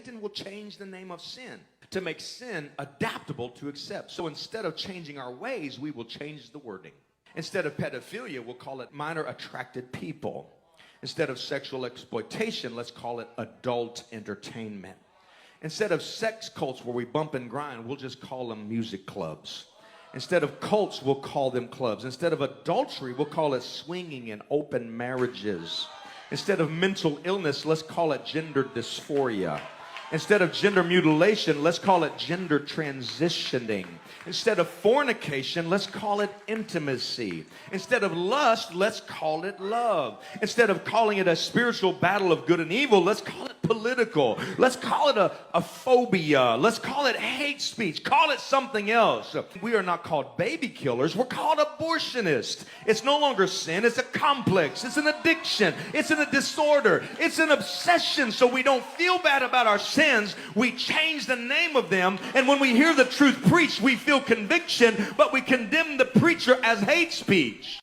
Satan will change the name of sin to make sin adaptable to accept. So instead of changing our ways, we will change the wording. Instead of pedophilia, we'll call it minor attracted people. Instead of sexual exploitation, let's call it adult entertainment. Instead of sex cults where we bump and grind, we'll just call them music clubs. Instead of cults, we'll call them clubs. Instead of adultery, we'll call it swinging and open marriages. Instead of mental illness, let's call it gender dysphoria. Instead of gender mutilation, let's call it gender transitioning. Instead of fornication, let's call it intimacy. Instead of lust, let's call it love. Instead of calling it a spiritual battle of good and evil, let's call it political. Let's call it a phobia. Let's call it hate speech. Call it something else. We are not called baby killers. We're called abortionists. It's no longer sin. It's a complex. It's an addiction. It's a disorder. It's an obsession. So we don't feel bad about our sins. We change the name of them. And when we hear the truth preached, we feel conviction, but we condemn the preacher as hate speech.